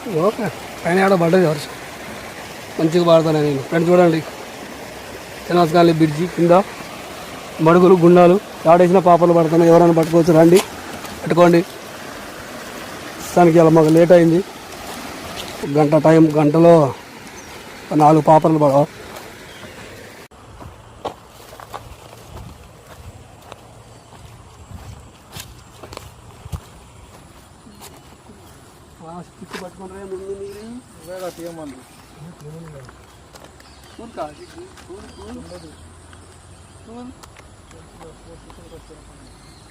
Okay పైన ఆడ పడ్డది వర్షం మంచిగా పాడుతాను నేను. ఫ్రెండ్స్ చూడండి, చిన్నకాలి బ్రిడ్జి కింద మడుగులు గుండాలు ఆడేసిన పాపలు పడుతున్నాయి. ఎవరైనా పట్టుకోవచ్చు, రండి పట్టుకోండి. ప్రస్తుతానికి అలా మాకు లేట్ అయింది, గంట టైం, గంటలో 4 పాపలు పడవ. స్టిక్ పట్టుకుంటారే ముందు మీరు తీయమంది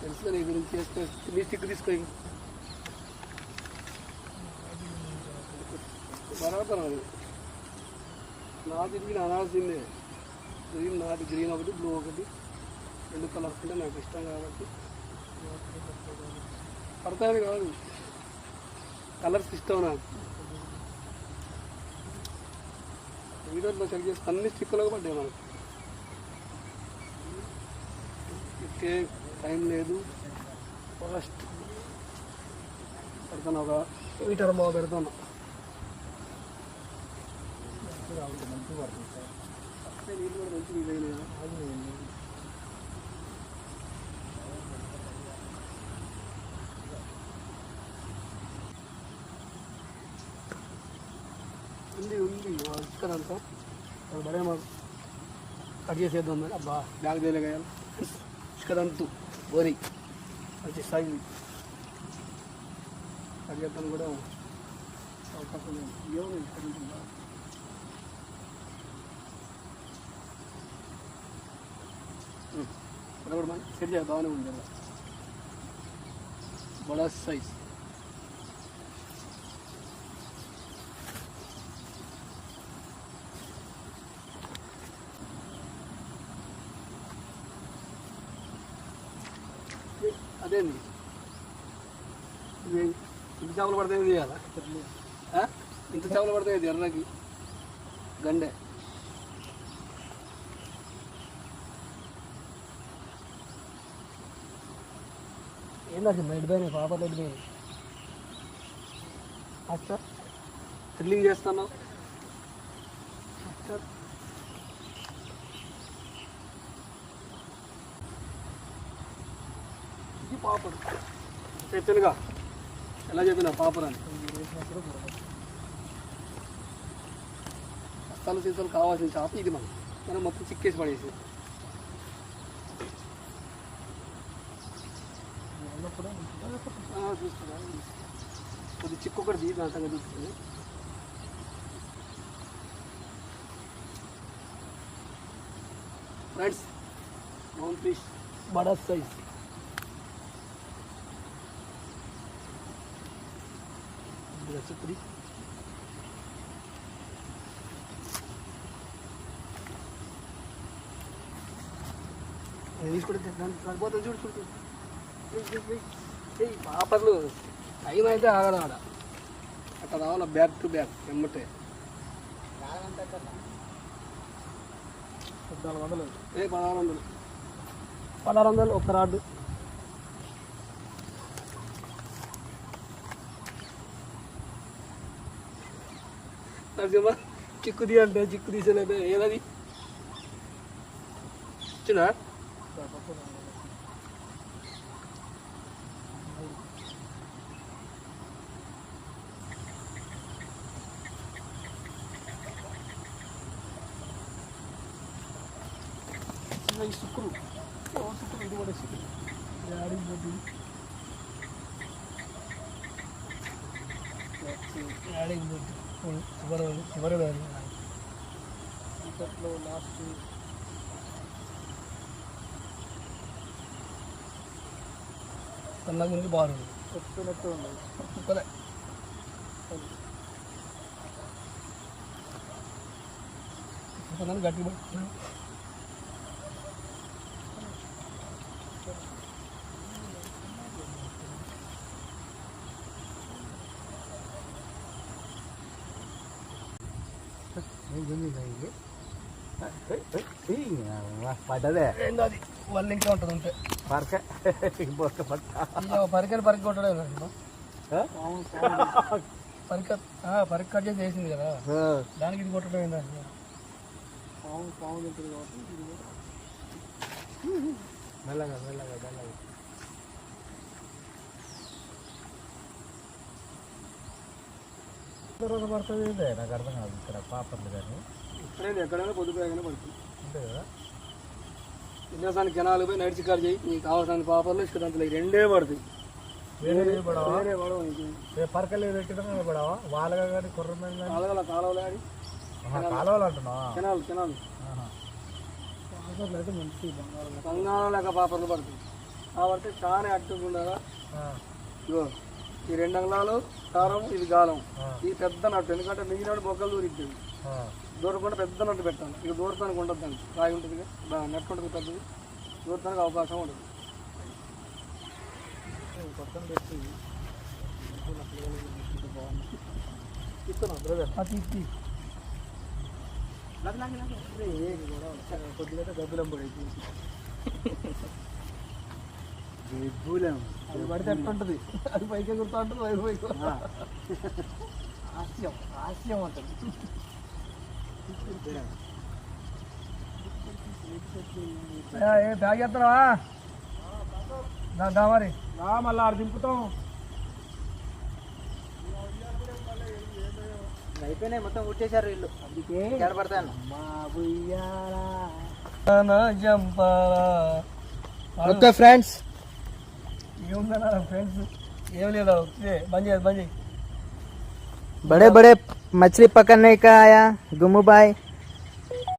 తెలుసు నీ గురించి చేస్తే మీ స్టిక్ తీసుకో. బరాబర్ అది నాది ఇది అనాల్సిందే. గ్రీన్ నాది, గ్రీన్ ఒకటి, బ్లూ ఒకటి, 2 కలర్స్ అంటే నాకు ఇష్టం కాబట్టి పడతాయని కాదు, కలర్స్ ఇష్టం నాకు. వీడియోలో చెక్ చేసి అన్ని స్టిక్కులకు పడ్డాయి మనకు. ఇట్టే టైం లేదు, ఫస్ట్ పెడతాను, 1 మీటర్ బాగా పెడతాను. నీళ్ళు కూడా మంచి నీళ్ళు ఉంది ఇక్కడ అంతా బడే మాకు కట్ చేసేద్దాం. అబ్బా బ్యాగ్ తేలేగాయాలి ఇసుకదంతు బోరి మంచి సైజు కట్ చేద్దాం కూడా అవకాశం లేదు. ఏమో ఇక్కడ ఉంటుందా ఇక్కడ కూడా మనం సెట్ చేయాలి, బాగానే ఉంది కదా బడా సైజ్. అదేంది ఇంత చేపలు పడితే చేయాలా? ఇంత చేపలు పడతాయి ఎర్రకి గండే. ఏంటంటే ఎడిపోయినాయి పాపలు, ఎడిపోయినాయి. సార్ థ్రిల్లింగ్ చేస్తాను సార్. ఇది పాపడు చెప్పానుగా, ఎలా చెప్పిన పాపర్ అని. బస్తాలు సీసాలు కావాల్సిన చేప ఇది. మనం మొత్తం చిక్కేసి పడేసి చూస్తున్నా. కొద్ది చిక్కు ఒకటి తీసి అంతగా చూస్తుంది. ఫ్రెండ్స్ మౌన్ ఫిష్ బడా సైజ్. చిక్కుడి తీసుకుంటే సరిపోతుంది. చూడు చూడు పాపర్లు టైం అయితే ఆగదు ఆడ, అక్కడ రావాల బ్యాక్ టు బ్యాక్ ఎమ్మటే. 1400 1600 ఒక్క రాడ్డు. చిక్కు తీ అంటే చిక్కు తీసేలేదు. ఏదది ఇచ్చినా శుక్రు ఇది కూడా శుక్రు యాడింగ్ చివరి ఇంతట్లో లాస్ట్ కన్నా గురించి బాగుంది. చెప్తున్నట్టు ఉంది కుక్కలే. గట్టి పడ్డదే వాళ్ళు ఇంకా ఉంటుంది ఉంటే పరక పరికని పరికి కొట్టడం పరికి కట్ చేసి వేసింది కదా దానికి ఇది కొట్టడం ఏంటంటే పాము తింటుంది కాబట్టి మెల్లగా మెల్లగా మెల్లగా రోజు పడుతుంది నాకు అర్థం కాదు ఇక్కడ పాపర్లు కానీ ఇక్కడైనా ఎక్కడైనా పొద్దుపోయాగానే పడుతుంది అంతే కదా. విన్యాసానికి కెనాలు పోయి నైట్ షికారు చేయి నీకు కావాల్సిన పాపర్లు ఇసుక దాంట్లో రెండే పడుతుంది వేరే పడవా వేరే పడవ పరకలు పెట్టడం పడవా వాళ్ళగా కానీ కుర్రమైన కాలువల కాలువలు ఆడి కాలువలు అంటున్నావా కెనాలు కెనాలు పాపర్లు అయితే మంచి బంగాళం లేక పాపర్లు పడుతుంది కాబట్టి చాలా యాక్టివ్గా ఉండాలా. ఇగో ఈ 2 అంగుళాలు కారం ఇది గాలం ఈ పెద్ద నట్టు ఎందుకంటే మిగిలిన బొక్కలు దూరిద్ది దూరకుండా పెద్ద నట్టు పెట్టాలి. ఇక దూరతానికి ఉండదు దానికి రాయి ఉంటుంది నెట్ ఉంటుంది పెద్దది దూరతానికి అవకాశం ఉంటుంది. కొత్తని పెట్టి ఇస్తున్నా బ్రదర్ కొద్దిగా గబ్బులం పడేది అది పడితే ఎట్టుంటుంది అది పైకి గుర్తు ఉంటుంది వైపు పైకి హాస్యం హాస్యం అంటుంది. బ్యాగ్ చేస్తున్నావా మరి మళ్ళీ ఆడు దింపుతాం. అయిపోయినాయి మొత్తం కుట్టేశారు వీళ్ళు అందుకే పడతాను ఓకే ఫ్రెండ్స్ ఏముందా ఫ్రెండ్స్ ఏం లేదా బంద్ చేయాలి బంద్ చేయి. बड़े बड़े मछली पकड़ने का आया गुम्मू भाई